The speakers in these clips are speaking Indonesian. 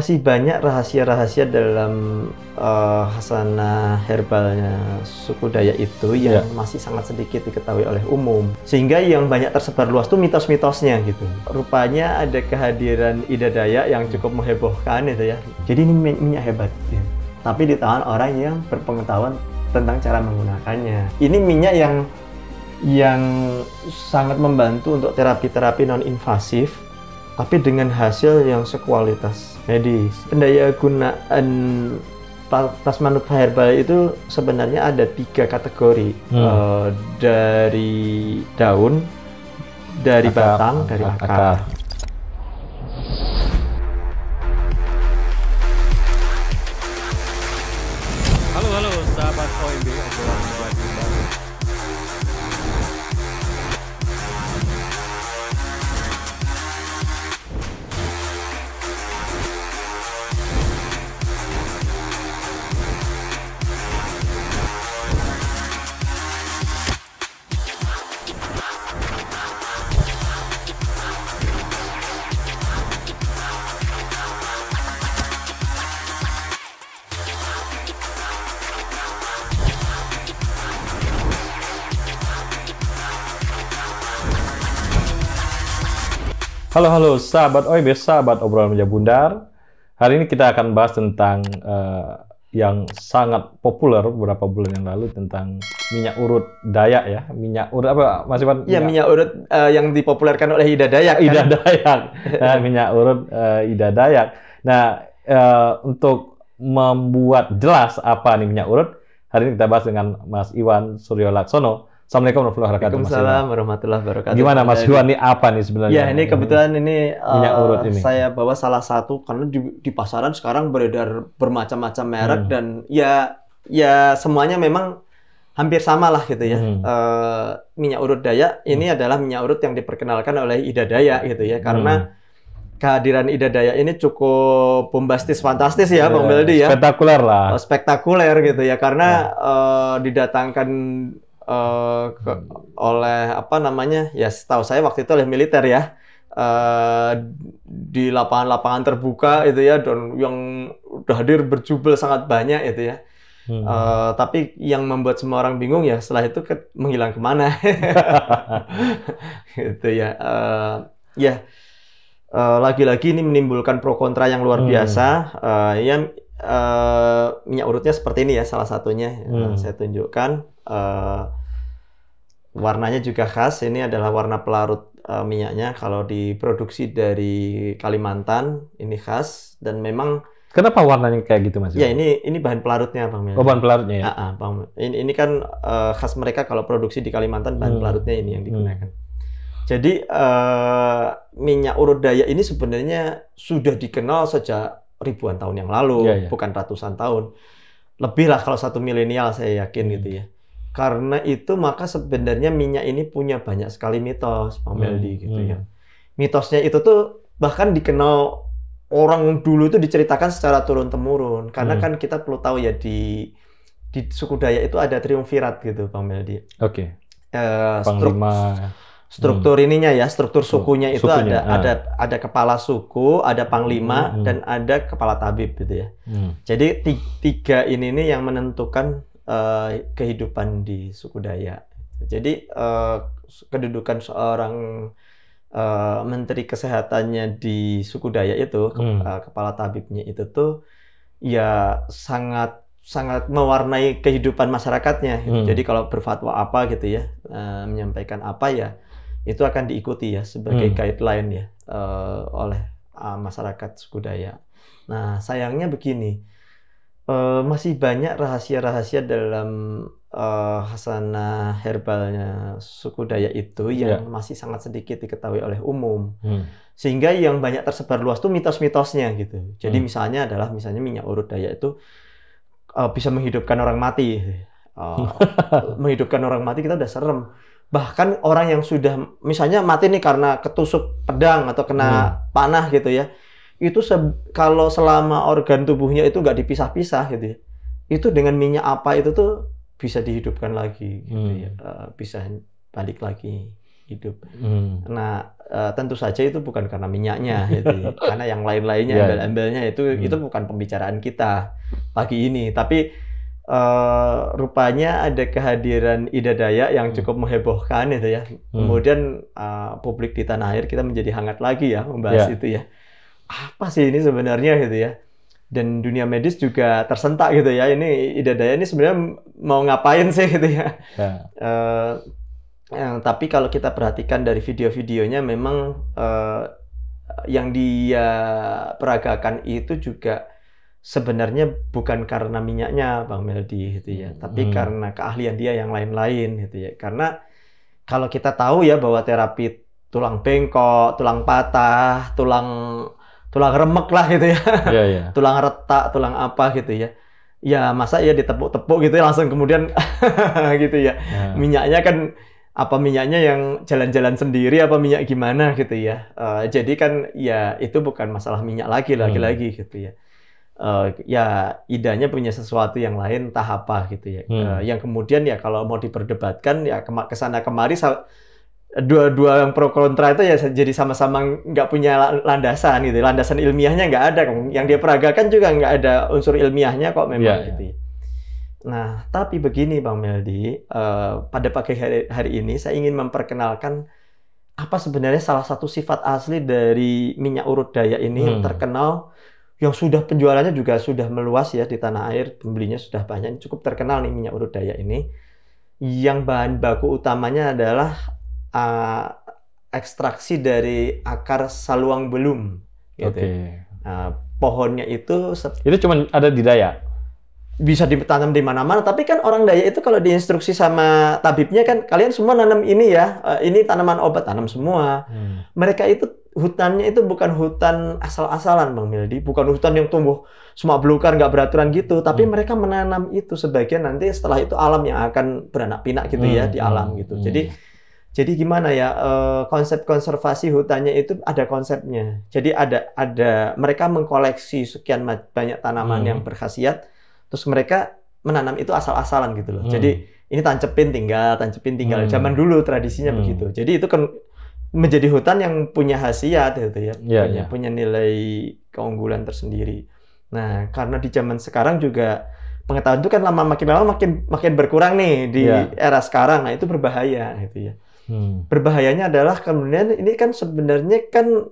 Masih banyak rahasia-rahasia dalam khasanah herbalnya suku Dayak itu yang masih sangat sedikit diketahui oleh umum. Sehingga yang banyak tersebar luas tuh mitos-mitosnya gitu. Rupanya ada kehadiran Ida Dayak yang cukup menghebohkan itu ya. Jadi ini minyak hebat. Ya. Tapi di tangan orang yang berpengetahuan tentang cara menggunakannya. Ini minyak yang sangat membantu untuk terapi-terapi non-invasif, tapi dengan hasil yang sekualitas medis. Pendayagunaan plasma nutfah herbal itu sebenarnya ada 3 kategori. Dari daun, dari batang, dari akar. Halo sahabat OMB, obrolan mulai kembali. Halo sahabat OIB, sahabat obrolan meja bundar. Hari ini kita akan bahas tentang yang sangat populer beberapa bulan yang lalu tentang minyak urut Dayak ya. Minyak urut apa Mas Iwan? Ya, minyak urut yang dipopulerkan oleh Ida Dayak. Ida Dayak. Nah, minyak urut Ida Dayak. Nah, untuk membuat jelas apa nih minyak urut, hari ini kita bahas dengan Mas Iwan Suryo Laksono. Assalamualaikum warahmatullahi wabarakatuh. Waalaikumsalam warahmatullahi wabarakatuh. Gimana Mas Iwan, ini apa nih sebenarnya? Ya, ini kebetulan ini minyak urut ini. Saya bawa salah satu karena di pasaran sekarang beredar bermacam-macam merek dan ya semuanya memang hampir sama lah gitu ya. Minyak urut Dayak ini adalah minyak urut yang diperkenalkan oleh Ida Dayak gitu ya, karena kehadiran Ida Dayak ini cukup bombastis, fantastis ya, Bang Meldi ya. Spektakuler lah. Spektakuler gitu ya, karena didatangkan oleh apa namanya ya, setahu saya waktu itu oleh militer ya, di lapangan-lapangan terbuka itu ya, dan yang udah hadir berjubel sangat banyak itu ya. Tapi yang membuat semua orang bingung ya setelah itu menghilang kemana gitu ya. Lagi-lagi ini menimbulkan pro kontra yang luar biasa. Minyak urutnya seperti ini ya, salah satunya saya tunjukkan. Warnanya juga khas. Ini adalah warna pelarut minyaknya. Kalau diproduksi dari Kalimantan, ini khas dan memang. Kenapa warnanya kayak gitu Mas? Ya, ini bahan pelarutnya, Bang Mel. Oh, bahan pelarutnya ya. Bang. Ini kan khas mereka kalau produksi di Kalimantan, bahan pelarutnya ini yang digunakan. Jadi minyak urut Dayak ini sebenarnya sudah dikenal sejak ribuan tahun yang lalu, bukan ratusan tahun. Lebih lah kalau 1 milenial saya yakin gitu ya. Karena itu maka sebenarnya minyak ini punya banyak sekali mitos, Bang Meldi gitu ya. Mitosnya itu tuh bahkan dikenal orang dulu itu diceritakan secara turun-temurun. Karena kan kita perlu tahu ya, di suku Dayak itu ada triumvirat gitu, Bang Meldi. Oke. Panglima. Struktur ininya ya, struktur sukunya itu ada kepala suku, ada panglima, dan ada kepala tabib gitu ya. Jadi 3 ini nih yang menentukan kehidupan di suku Dayak. Jadi kedudukan seorang menteri kesehatannya di suku Dayak itu, kepala tabibnya itu tuh ya sangat mewarnai kehidupan masyarakatnya. Jadi kalau berfatwa apa gitu ya, menyampaikan apa ya, itu akan diikuti ya sebagai guideline ya oleh masyarakat suku Dayak. Nah, sayangnya begini, masih banyak rahasia-rahasia dalam khasanah herbalnya suku Dayak itu yang masih sangat sedikit diketahui oleh umum. Sehingga yang banyak tersebar luas tuh mitos-mitosnya gitu. Jadi misalnya minyak urut Dayak itu bisa menghidupkan orang mati. Menghidupkan orang mati kita udah serem. Bahkan orang yang sudah misalnya mati nih karena ketusuk pedang atau kena panah gitu ya, itu kalau selama organ tubuhnya itu nggak dipisah-pisah gitu ya, itu dengan minyak apa itu tuh bisa dihidupkan lagi gitu ya, bisa balik lagi hidup. Nah, tentu saja itu bukan karena minyaknya, gitu ya. Karena yang lain-lainnya, embel-embelnya itu bukan pembicaraan kita pagi ini. Tapi rupanya ada kehadiran Ida Dayak yang cukup menghebohkan itu ya. Kemudian publik di tanah air kita menjadi hangat lagi ya membahas itu ya. Apa sih ini sebenarnya gitu ya? Dan dunia medis juga tersentak gitu ya. Ini Ida Dayak ini sebenarnya mau ngapain sih gitu ya? Tapi kalau kita perhatikan dari video-videonya memang yang dia peragakan itu juga sebenarnya bukan karena minyaknya, Bang Meldi gitu ya, tapi karena keahlian dia yang lain-lain gitu ya. Karena kalau kita tahu ya bahwa terapi tulang bengkok, tulang patah, tulang remek lah gitu ya, tulang retak, tulang apa gitu ya. Ya masa ya ditepuk-tepuk gitu ya langsung kemudian gitu ya. Minyaknya kan apa minyaknya yang jalan-jalan sendiri apa minyak gimana gitu ya. Jadi kan ya itu bukan masalah minyak lagi gitu ya. Ya idanya punya sesuatu yang lain entah apa gitu ya. Yang kemudian ya kalau mau diperdebatkan ya kesana kemari dua yang pro kontra itu ya jadi sama-sama nggak punya landasan gitu. Landasan ilmiahnya nggak ada kan. Yang dia peragakan juga nggak ada unsur ilmiahnya kok memang gitu ya. Nah, tapi begini Bang Meldi, pada pagi hari ini saya ingin memperkenalkan apa sebenarnya salah satu sifat asli dari minyak urut Dayak ini yang terkenal, yang sudah penjualannya juga sudah meluas ya di tanah air, pembelinya sudah banyak, cukup terkenal nih minyak urut Dayak ini. Yang bahan baku utamanya adalah ekstraksi dari akar saluang belum. Gitu. Pohonnya itu cuma ada di Dayak. Bisa ditanam di mana-mana, tapi kan orang Dayak itu kalau diinstruksi sama tabibnya kan kalian semua nanam ini ya, ini tanaman obat, tanam semua. Mereka itu hutannya itu bukan hutan asal-asalan Bang Meldi, bukan hutan yang tumbuh semua belukar nggak beraturan gitu, tapi mereka menanam itu sebagian nanti setelah itu alam yang akan beranak pinak gitu ya di alam gitu. Jadi gimana ya, konsep konservasi hutannya itu ada konsepnya. Jadi ada mereka mengkoleksi sekian banyak tanaman yang berkhasiat. Terus mereka menanam itu asal-asalan gitu loh. Jadi ini tancepin tinggal. Zaman dulu tradisinya begitu. Jadi itu kan menjadi hutan yang punya khasiat gitu ya. Punya nilai keunggulan tersendiri. Nah, karena di zaman sekarang juga pengetahuan itu kan makin lama makin berkurang nih di era sekarang. Nah, itu berbahaya gitu ya. Berbahayanya adalah kemudian ini kan sebenarnya kan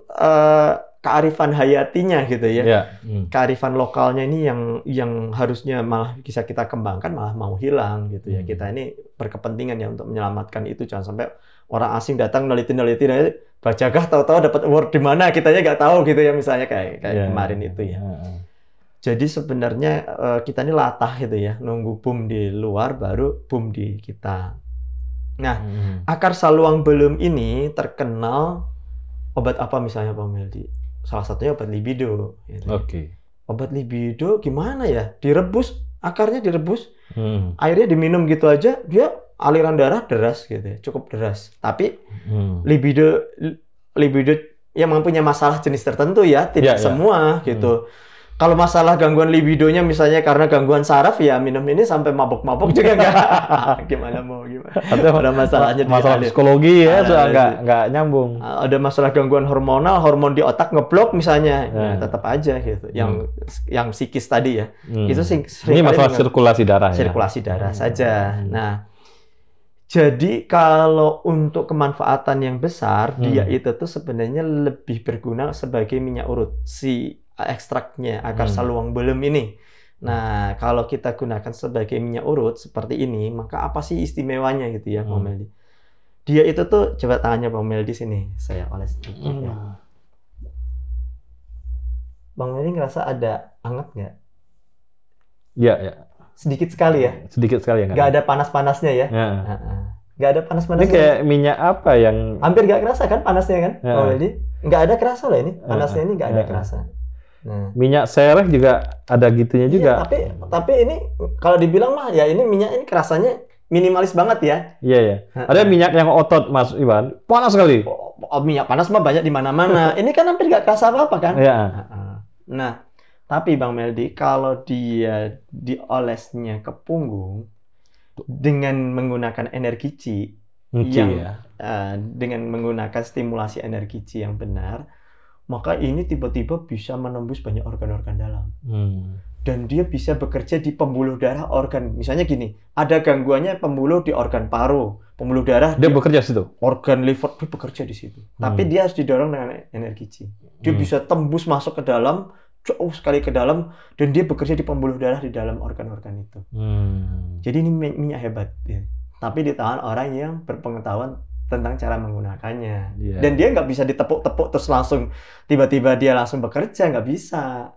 kearifan hayatinya gitu ya. Kearifan lokalnya ini yang harusnya malah bisa kita kembangkan malah mau hilang gitu ya. Kita ini berkepentingan ya untuk menyelamatkan itu, jangan sampai orang asing datang neliti bajagah tahu-tahu dapat award di mana kitanya nggak tahu gitu ya, misalnya kayak kemarin itu ya. Jadi sebenarnya kita ini latah gitu ya, nunggu boom di luar baru boom di kita. Nah, akar saluang belum ini terkenal obat apa misalnya Pak Meldi? Salah satunya obat libido. Gitu. Obat libido gimana ya? Direbus, akarnya direbus, airnya diminum gitu aja, dia aliran darah deras gitu ya, cukup deras. Tapi libido yang mempunyai masalah jenis tertentu ya, tidak semua gitu. Kalau masalah gangguan libidonya misalnya karena gangguan saraf ya minum ini sampai mabok-mabok juga nggak. Gimana. Ada masalahnya masalah psikologi ya, nggak nyambung. Ada masalah gangguan hormonal, hormon di otak ngeblok misalnya, tetap aja gitu. Yang psikis tadi ya. Itu ini masalah sirkulasi darah. Sirkulasi darah saja. Nah, jadi kalau untuk kemanfaatan yang besar, dia itu tuh sebenarnya lebih berguna sebagai minyak urut ekstraknya akar saluang belum ini. Nah, kalau kita gunakan sebagai minyak urut seperti ini, maka apa sih istimewanya gitu ya, Pak Meldi? Dia itu tuh, coba tangannya Pak Meldi sini, saya oles sedikit ya. Bang Meldi ngerasa ada anget nggak? Iya. Sedikit sekali ya? Sedikit sekali ya. Nggak ada panas-panasnya ya? Nggak ada panas-panasnya. Ini kayak minyak apa yang... Hampir nggak kerasa kan panasnya kan, Pak Meldi? Nggak ada kerasa lah ini, panasnya ini nggak ada kerasa. Nah. Minyak sereh juga ada gitunya juga. Tapi ini kalau dibilang mah ya ini minyak ini kerasanya minimalis banget ya. Iya. Ada minyak yang otot Mas Iwan, panas sekali. Minyak panas mah banyak di mana-mana. Ini kan hampir nggak kerasa apa-apa kan? Iya. Nah, tapi Bang Meldi kalau dia diolesnya ke punggung dengan menggunakan energi Qi yang dengan menggunakan stimulasi energi Qi yang benar, maka ini tiba-tiba bisa menembus banyak organ-organ dalam. Dan dia bisa bekerja di pembuluh darah organ. Misalnya gini, ada gangguannya pembuluh di organ paru, pembuluh darah dia bekerja situ. Organ liver dia bekerja di situ. Tapi dia harus didorong dengan energi Qi. Dia bisa tembus masuk ke dalam, jauh sekali ke dalam, dan dia bekerja di pembuluh darah di dalam organ-organ itu. Jadi ini minyak hebat. Ya. Tapi di tangan orang yang berpengetahuan tentang cara menggunakannya. Dan dia nggak bisa ditepuk-tepuk terus langsung tiba-tiba dia langsung bekerja, nggak bisa.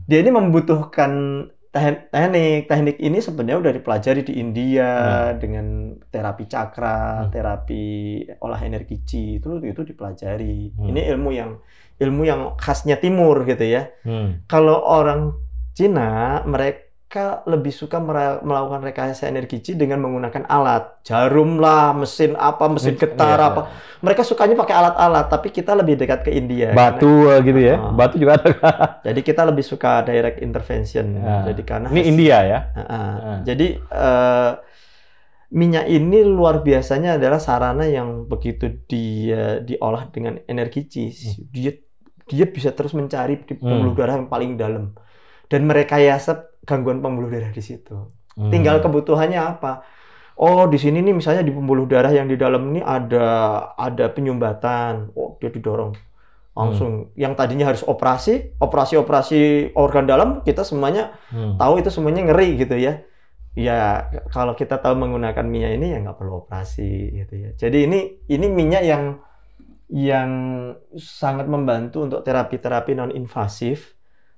Dia ini membutuhkan teknik ini sebenarnya udah dipelajari di India dengan terapi cakra, terapi olah energi Qi itu dipelajari. Ini ilmu yang khasnya Timur gitu ya. Kalau orang Cina mereka lebih suka melakukan rekayasa energi Qi dengan menggunakan alat, jarum lah, mesin getar apa. Mereka sukanya pakai alat-alat, tapi kita lebih dekat ke India. Batu gitu ya, batu juga ada. Jadi kita lebih suka direct intervention. Jadi karena ini India ya. Jadi minyak ini luar biasanya adalah sarana yang begitu dia diolah dengan energi Qi, dia bisa terus mencari di pembuluh darah yang paling dalam. Dan merekayasa gangguan pembuluh darah di situ. Tinggal kebutuhannya apa? Oh, di sini nih misalnya di pembuluh darah yang di dalam ini ada penyumbatan. Oh, dia didorong langsung. Yang tadinya harus operasi organ dalam, kita semuanya tahu itu semuanya ngeri gitu ya. Ya, kalau kita tahu menggunakan minyak ini ya nggak perlu operasi gitu ya. Jadi ini minyak yang sangat membantu untuk terapi-terapi non invasif.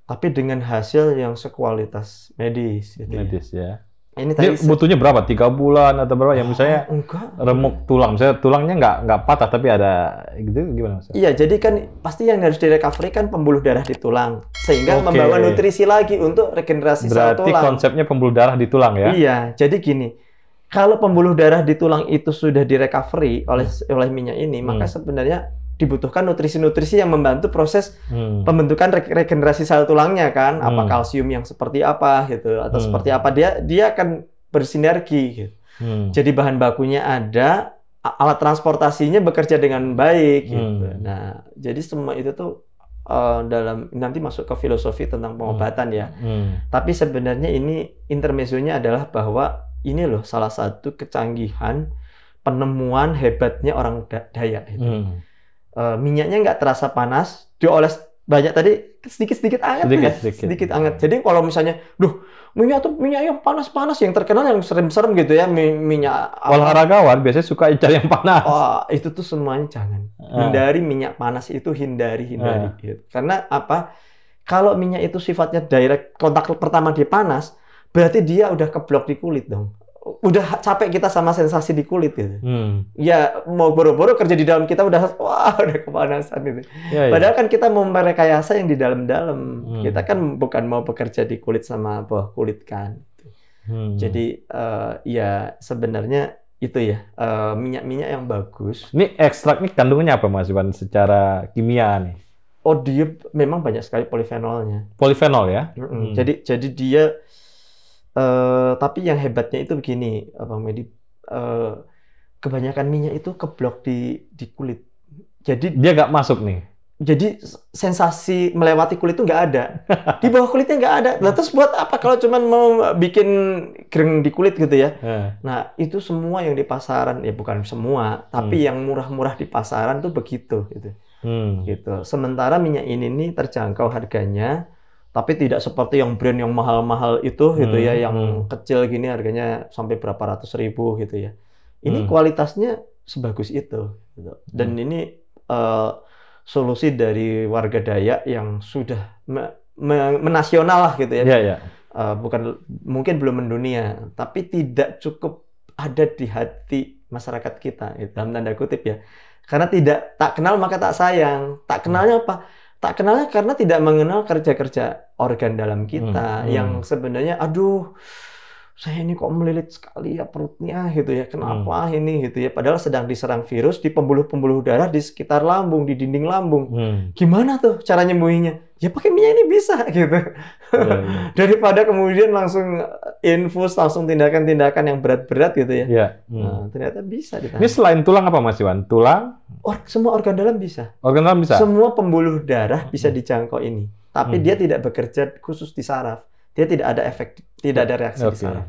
Tapi dengan hasil yang sekualitas medis. Gitu medis ya. Ini butuhnya berapa? 3 bulan atau berapa? Yang misalnya remuk tulang, misalnya tulangnya nggak patah tapi ada gitu, gimana? Iya, jadi kan pasti yang harus direcovery kan pembuluh darah di tulang, sehingga membawa nutrisi lagi untuk regenerasi sel tulang. Berarti konsepnya pembuluh darah di tulang ya? Iya, jadi gini, kalau pembuluh darah di tulang itu sudah direcovery oleh minyak ini, maka sebenarnya dibutuhkan nutrisi-nutrisi yang membantu proses pembentukan regenerasi sel tulangnya kan, apa kalsium yang seperti apa gitu atau seperti apa dia akan bersinergi gitu. Jadi bahan bakunya ada, alat transportasinya bekerja dengan baik gitu. Nah, jadi semua itu tuh dalam nanti masuk ke filosofi tentang pengobatan ya. Tapi sebenarnya ini intermezzonya adalah bahwa ini loh salah satu kecanggihan penemuan hebatnya orang Dayak itu. Minyaknya nggak terasa panas, dioles banyak tadi sedikit anget, sedikit anget. Jadi kalau misalnya, minyak yang panas-panas, yang terkenal yang serem-serem gitu ya, minyak. Olahragawan biasanya suka cari yang panas. Oh, itu tuh semuanya jangan. Hindari minyak panas itu, hindari. Gitu. Karena apa? Kalau minyak itu sifatnya direct, kontak pertama dia panas, berarti dia udah keblok di kulit dong. Udah capek kita sama sensasi di kulit gitu. Ya mau boro-boro kerja di dalam kita udah kepanasan gitu. Padahal kan kita mau merekayasa yang di dalam-dalam. Kita kan bukan mau bekerja di kulit sama bawah kulit kan. Jadi ya sebenarnya itu ya minyak-minyak yang bagus. Ini ekstrak ini kandungannya apa Mas Iwan secara kimia nih? Oh, dia memang banyak sekali polifenolnya. Polifenol ya? Jadi dia tapi yang hebatnya itu begini, Bang Medi, kebanyakan minyak itu keblok di kulit. Jadi dia nggak masuk nih. Jadi sensasi melewati kulit itu nggak ada. Di bawah kulitnya nggak ada. Nah, terus buat apa kalau cuma mau bikin gereng di kulit gitu ya? Nah, itu semua yang di pasaran, ya bukan semua, tapi yang murah-murah di pasaran tuh begitu gitu. Gitu. Sementara minyak ini nih terjangkau harganya. Tapi tidak seperti yang brand yang mahal-mahal itu gitu ya, yang kecil gini harganya sampai berapa ratus ribu gitu ya. Ini kualitasnya sebagus itu. Gitu. Dan ini solusi dari warga Dayak yang sudah menasional lah gitu ya. Bukan mungkin belum mendunia, tapi tidak cukup ada di hati masyarakat kita, gitu, dalam tanda kutip ya. Karena tak kenal maka tak sayang. Tak kenalnya apa? Tak kenalnya karena tidak mengenal kerja-kerja organ dalam kita yang sebenarnya saya ini kok melilit sekali ya perutnya gitu ya, kenapa ini gitu ya, padahal sedang diserang virus di pembuluh-pembuluh darah di sekitar lambung, di dinding lambung. Gimana tuh cara nyembuhinnya? Ya pakai minyak ini bisa gitu. Daripada kemudian langsung infus, langsung tindakan-tindakan yang berat-berat gitu ya. Nah, ternyata bisa ditahan. Ini selain tulang apa Mas Iwan? Tulang? Semua organ dalam bisa. Organ dalam bisa? Semua pembuluh darah bisa dijangkau ini. Tapi dia tidak bekerja khusus di saraf. Dia tidak ada efek, tidak ada reaksi di saraf.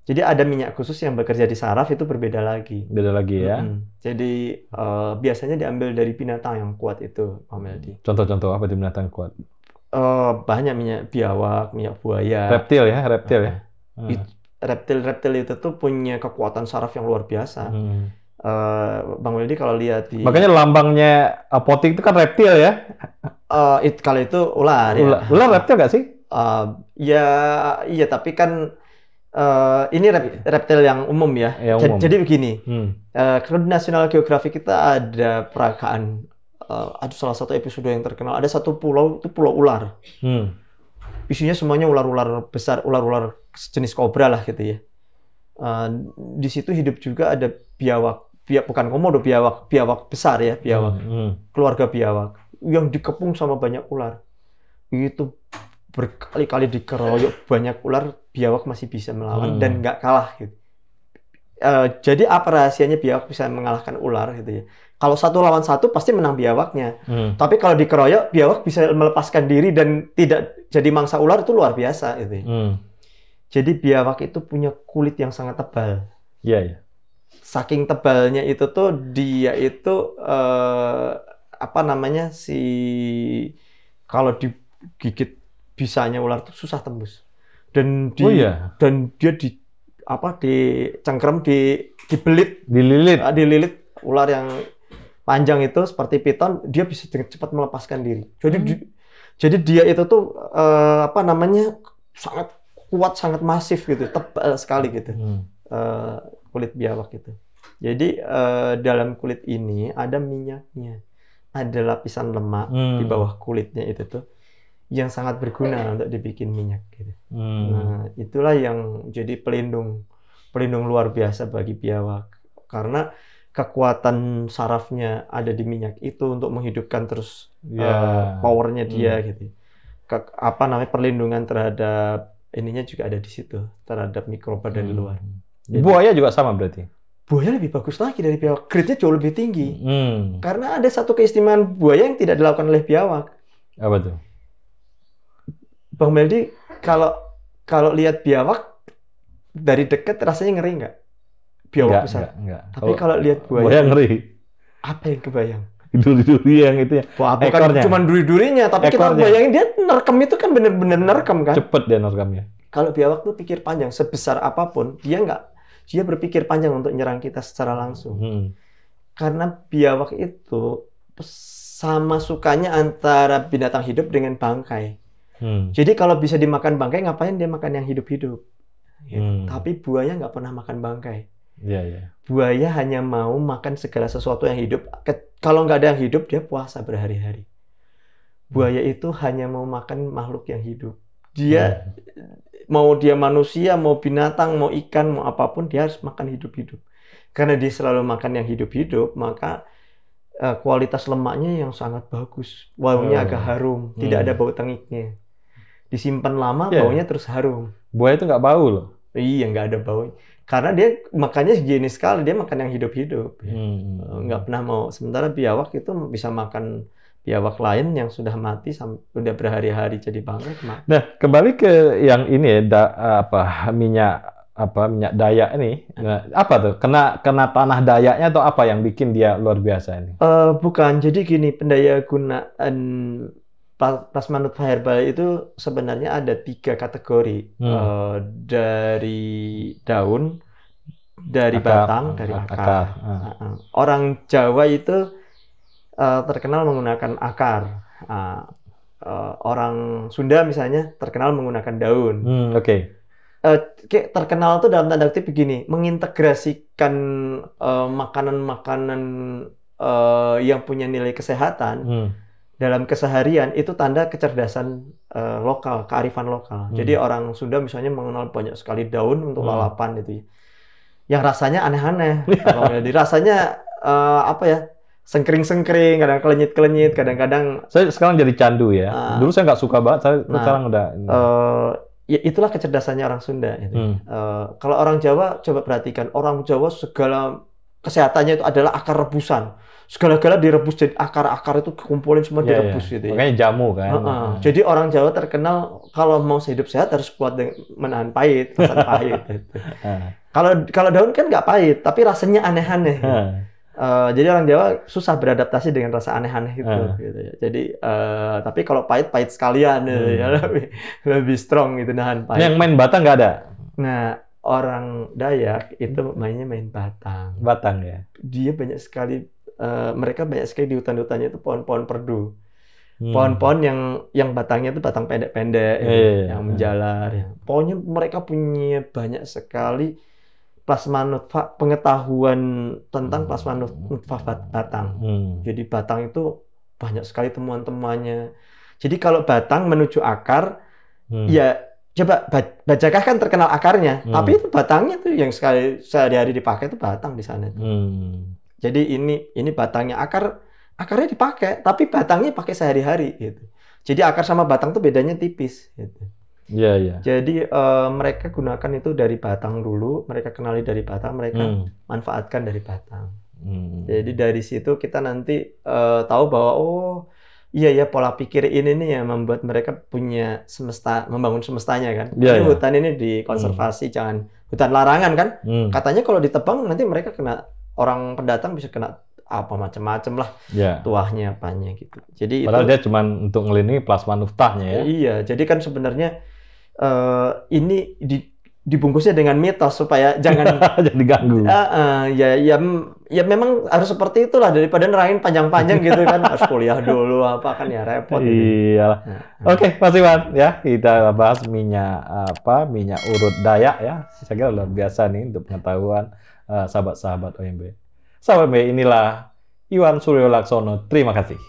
Jadi ada minyak khusus yang bekerja di saraf, itu berbeda lagi. Beda lagi ya. Jadi biasanya diambil dari binatang yang kuat itu, Pak Meldi. Contoh-contoh apa di binatang kuat? Banyak minyak biawak, minyak buaya. Reptil ya, reptil ya. Reptil-reptil itu tuh punya kekuatan saraf yang luar biasa. Bang Meldi kalau lihat di... Makanya lambangnya apotik itu kan reptil ya? Kalau itu ular ya. Ular reptil nggak sih? Iya, tapi kan ini reptil yang umum ya. Jadi begini, kalau di National Geographic kita ada peragaan, ada salah satu episode yang terkenal, ada satu pulau, itu pulau ular. Isinya semuanya ular-ular besar, ular-ular sejenis kobra lah gitu ya. Di situ hidup juga ada biawak, bukan komodo, biawak besar ya, biawak, keluarga biawak, yang dikepung sama banyak ular. Itu berkali-kali dikeroyok banyak ular, biawak masih bisa melawan dan nggak kalah gitu. Jadi apa rahasianya biawak bisa mengalahkan ular gitu ya? Kalau 1 lawan 1 pasti menang biawaknya. Tapi kalau dikeroyok, biawak bisa melepaskan diri dan tidak jadi mangsa ular, itu luar biasa gitu ya. Jadi biawak itu punya kulit yang sangat tebal. Iya. Saking tebalnya itu tuh dia itu kalau digigit bisanya ular tuh susah tembus. Dan dia dicengkram, dililit ular yang panjang itu seperti piton, dia bisa cepat melepaskan diri. Jadi dia itu tuh sangat kuat, sangat masif gitu, tebal sekali gitu. Kulit biawak itu. Jadi dalam kulit ini ada minyaknya, ada lapisan lemak di bawah kulitnya itu tuh, yang sangat berguna untuk dibikin minyak gitu. Nah, itulah yang jadi pelindung luar biasa bagi biawak, karena kekuatan sarafnya ada di minyak itu untuk menghidupkan terus powernya dia gitu. Perlindungan terhadap ininya juga ada di situ, terhadap mikroba dari luar. Jadi, buaya juga sama berarti? Buaya lebih bagus lagi dari biawak, grade-nya jauh lebih tinggi. Karena ada satu keistimewaan buaya yang tidak dilakukan oleh biawak. Apa tuh? Bang Meldi, kalau lihat biawak dari dekat rasanya ngeri nggak? Biawak besar. Enggak. Tapi kalau lihat buaya ngeri. Apa yang kebayang? Duri-duri yang itu ya. Bukan cuma duri-durinya, tapi kita bayangin dia nerkem itu kan bener-bener nerkem kan? Cepet dia nerekemnya. Kalau biawak tuh pikir panjang, sebesar apapun dia berpikir panjang untuk nyerang kita secara langsung. Karena biawak itu sama sukanya antara binatang hidup dengan bangkai. Jadi kalau bisa dimakan bangkai, ngapain dia makan yang hidup-hidup? Gitu. Tapi buaya nggak pernah makan bangkai. Buaya hanya mau makan segala sesuatu yang hidup. Kalau nggak ada yang hidup, dia puasa berhari-hari. Buaya itu hanya mau makan makhluk yang hidup. Dia mau dia manusia, mau binatang, mau ikan, mau apapun, dia harus makan hidup-hidup. Karena dia selalu makan yang hidup-hidup, maka kualitas lemaknya yang sangat bagus. Baunya agak harum, tidak ada bau tengiknya. Disimpan lama, baunya terus harum. Buaya itu nggak bau loh? Iya, nggak ada bau. Karena dia makannya higienis sekali, dia makan yang hidup-hidup. Nggak pernah mau. Sementara biawak itu bisa makan biawak lain yang sudah mati, sudah berhari-hari jadi bangkai. Nah, kembali ke yang ini minyak Dayak ini. Nah, apa tuh? Kena tanah Dayaknya atau apa yang bikin dia luar biasa ini? Bukan. Jadi gini, pendayagunaan plasma nutfah herbal itu sebenarnya ada 3 kategori. Dari daun, dari batang, dari akar. Orang Jawa itu terkenal menggunakan akar. Orang Sunda misalnya terkenal menggunakan daun. Terkenal tuh dalam tanda kutip begini, mengintegrasikan makanan-makanan yang punya nilai kesehatan dalam keseharian itu tanda kecerdasan lokal, kearifan lokal. Jadi orang Sunda misalnya mengenal banyak sekali daun untuk lalapan itu, yang rasanya aneh-aneh. Jadi rasanya apa ya? Sengkring-sengkring, kadang kelenyit-kelenyit, kadang-kadang. Saya sekarang jadi candu ya. Dulu saya nggak suka banget, saya sekarang udah. Ya itulah kecerdasannya orang Sunda. Itu. Kalau orang Jawa, coba perhatikan, orang Jawa segala kesehatannya itu adalah akar rebusan. Segala-gala direbus, jadi akar-akar itu kumpulin semua direbus gitu ya. Makanya jamu kan. Jadi orang Jawa terkenal kalau mau hidup sehat harus kuat menahan pahit, rasa pahit. Gitu. Kalau daun kan nggak pahit, tapi rasanya aneh-aneh. Jadi orang Jawa susah beradaptasi dengan rasa aneh-aneh itu. Gitu ya. Jadi tapi kalau pahit sekalian, gitu ya, lebih strong gitu nahan pahit. Yang main batang nggak ada? Nah, orang Dayak itu mainnya main batang. Batang ya. Dia banyak sekali. Mereka banyak sekali di hutan-hutannya itu pohon-pohon perdu, pohon-pohon yang batangnya itu batang pendek-pendek, yang menjalar. Ya. Pokoknya mereka punya banyak sekali plasma nutfah, pengetahuan tentang plasma nutfah batang. Jadi batang itu banyak sekali temuan-temuannya. Jadi kalau batang menuju akar, ya coba Bajakah kan terkenal akarnya, tapi itu batangnya tuh yang sehari-hari dipakai itu batang di sana. Jadi ini batangnya, akarnya dipakai, tapi batangnya pakai sehari-hari gitu. Jadi akar sama batang tuh bedanya tipis gitu. Iya. Jadi mereka gunakan itu dari batang dulu, mereka kenali dari batang, mereka manfaatkan dari batang. Jadi dari situ kita nanti tahu bahwa iya pola pikir ini nih yang membuat mereka punya semesta, membangun semestanya kan. Hutan ini dikonservasi, jangan hutan larangan kan. Katanya kalau ditebang nanti mereka kena, orang pendatang bisa kena apa macam-macam lah, tuahnya apanya gitu. Jadi padahal dia cuma untuk ngelindungi plasma nuftahnya ya. Iya, jadi kan sebenarnya ini dibungkusnya dengan mitos supaya jangan diganggu. Ya memang harus seperti itulah, daripada nerain panjang-panjang gitu kan, harus kuliah dulu apa kan ya repot. Iya. Oke, Mas Iwan ya, kita bahas minyak urut Dayak ya. Saya kira luar biasa nih untuk pengetahuan sahabat-sahabat OMB. Sahabat OMB, inilah Iwan Suryo Laksono. Terima kasih.